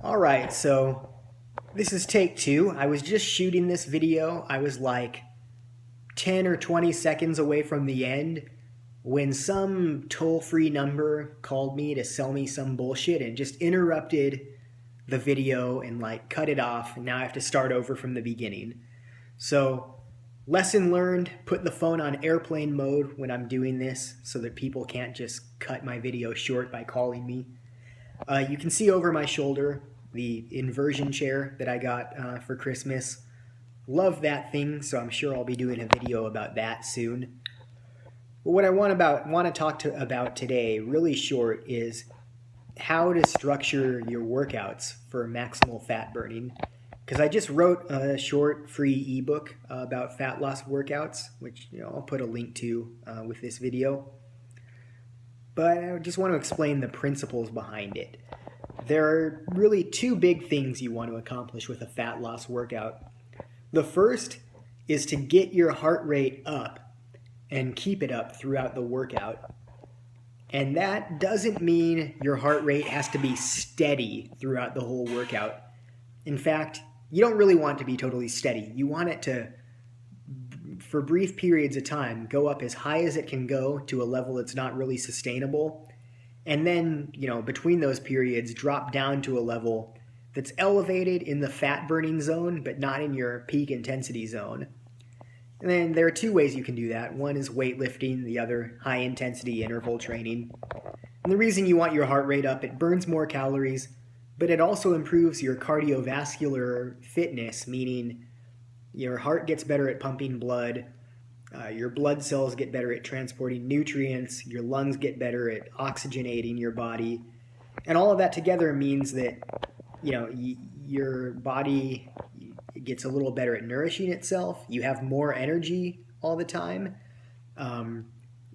All right, so this is take two. I was just shooting this video. I was like 10 or 20 seconds away from the end when some toll-free number called me to sell me some bullshit and just interrupted the video and like cut it off. And now I have to start over from the beginning. So, lesson learned, put the phone on airplane mode when I'm doing this so that people can't just cut my video short by calling me. You can see over my shoulder the inversion chair that I got for Christmas. Love that thing, so I'm sure I'll be doing a video about that soon. But what I want to talk about today, really short, is how to structure your workouts for maximal fat burning. Because I just wrote a short free ebook about fat loss workouts, which I'll put a link to with this video. But I just want to explain the principles behind it. There are really two big things you want to accomplish with a fat loss workout. The first is to get your heart rate up and keep it up throughout the workout. And that doesn't mean your heart rate has to be steady throughout the whole workout. In fact, you don't really want it to be totally steady. You want it to, for brief periods of time, go up as high as it can go to a level that's not really sustainable. And then, between those periods, drop down to a level that's elevated in the fat burning zone, but not in your peak intensity zone. And then there are two ways you can do that. One is weightlifting, the other high intensity interval training. And the reason you want your heart rate up, it burns more calories, but it also improves your cardiovascular fitness, meaning your heart gets better at pumping blood, your blood cells get better at transporting nutrients, your lungs get better at oxygenating your body. And all of that together means that, your body gets a little better at nourishing itself. You have more energy all the time. And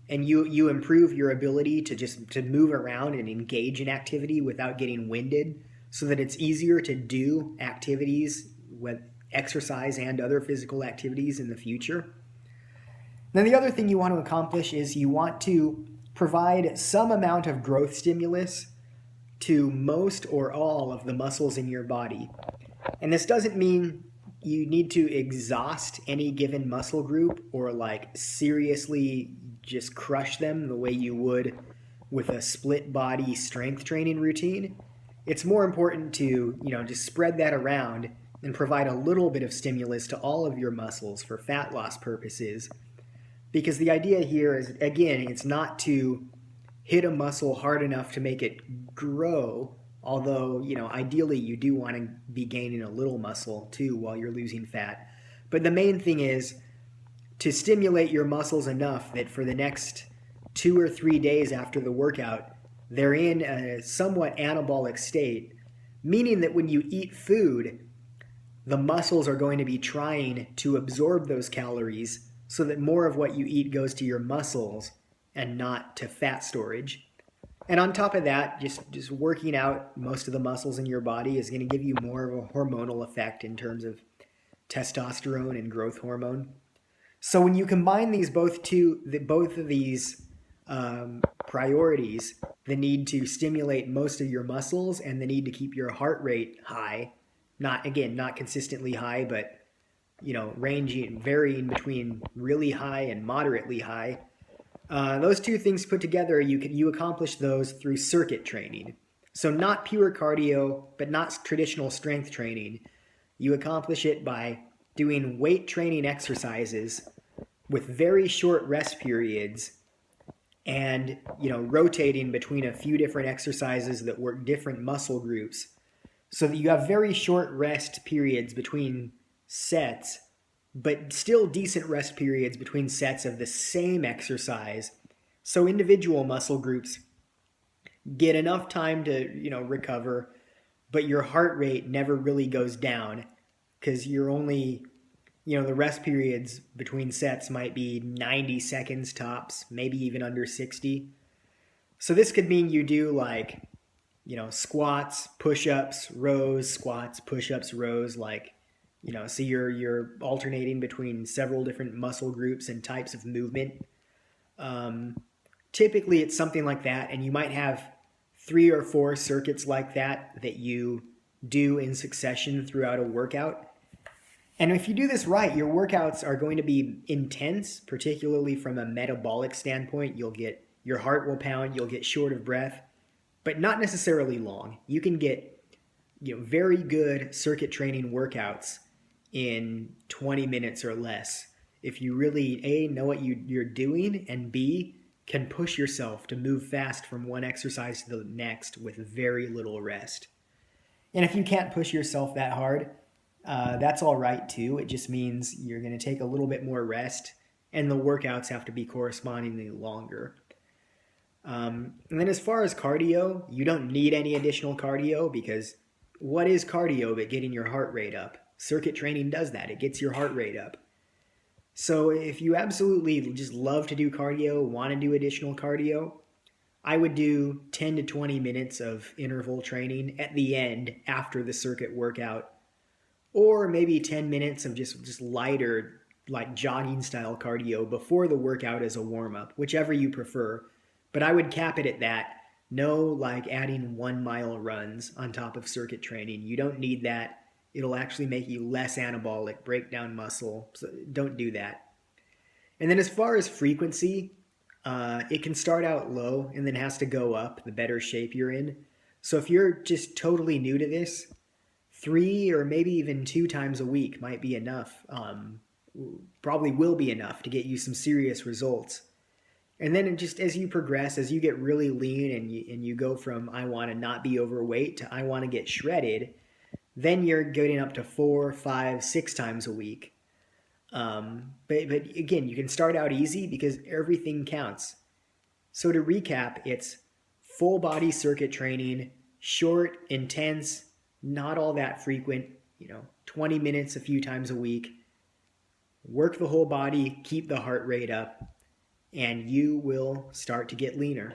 you improve your ability to move around and engage in activity without getting winded, so that it's easier to do activities with exercise and other physical activities in the future. Then the other thing you want to accomplish is you want to provide some amount of growth stimulus to most or all of the muscles in your body. And this doesn't mean you need to exhaust any given muscle group or like seriously just crush them the way you would with a split body strength training routine. It's more important to, just spread that around and provide a little bit of stimulus to all of your muscles for fat loss purposes. Because the idea here is, again, it's not to hit a muscle hard enough to make it grow, although, ideally you do want to be gaining a little muscle too while you're losing fat. But the main thing is to stimulate your muscles enough that for the next 2 or 3 days after the workout, they're in a somewhat anabolic state, meaning that when you eat food, the muscles are going to be trying to absorb those calories so that more of what you eat goes to your muscles and not to fat storage. And on top of that, just working out most of the muscles in your body is going to give you more of a hormonal effect in terms of testosterone and growth hormone. So when you combine both of these priorities, the need to stimulate most of your muscles and the need to keep your heart rate high, not consistently high, but varying between really high and moderately high. Those two things put together, you accomplish those through circuit training. So not pure cardio, but not traditional strength training. You accomplish it by doing weight training exercises with very short rest periods and, rotating between a few different exercises that work different muscle groups, so that you have very short rest periods between sets, but still decent rest periods between sets of the same exercise, so individual muscle groups get enough time to, recover, but your heart rate never really goes down, because you're only, the rest periods between sets might be 90 seconds tops, maybe even under 60. So this could mean you do like, squats, push-ups, rows, squats, push-ups, rows, so you're alternating between several different muscle groups and types of movement. Typically it's something like that, and you might have 3 or 4 circuits like that you do in succession throughout a workout. And if you do this right, your workouts are going to be intense, particularly from a metabolic standpoint. Your heart will pound, you'll get short of breath, but not necessarily long. You can get very good circuit training workouts in 20 minutes or less if you really A, know what you're doing, and B, can push yourself to move fast from one exercise to the next with very little rest. And if you can't push yourself that hard, that's all right too. It just means you're going to take a little bit more rest, and the workouts have to be correspondingly longer. And then as far as cardio, you don't need any additional cardio, because what is cardio but getting your heart rate up? Circuit training does that. It gets your heart rate up. So if you absolutely just love to do cardio, want to do additional cardio, I would do 10 to 20 minutes of interval training at the end after the circuit workout, or maybe 10 minutes of just lighter, like jogging style cardio before the workout as a warm-up, whichever you prefer. But I would cap it at that. No like adding 1 mile runs on top of circuit training. You don't need that. It'll actually make you less anabolic, break down muscle. So don't do that. And then as far as frequency, it can start out low and then has to go up the better shape you're in. So if you're just totally new to this, 3 or maybe even 2 times a week might be enough. Probably will be enough to get you some serious results. And then just as you progress, as you get really lean and you go from I want to not be overweight to I want to get shredded, then you're getting up to 4, 5, 6 times a week. But again, you can start out easy because everything counts. So to recap, it's full body circuit training, short, intense, not all that frequent, 20 minutes a few times a week. Work the whole body, keep the heart rate up, and you will start to get leaner.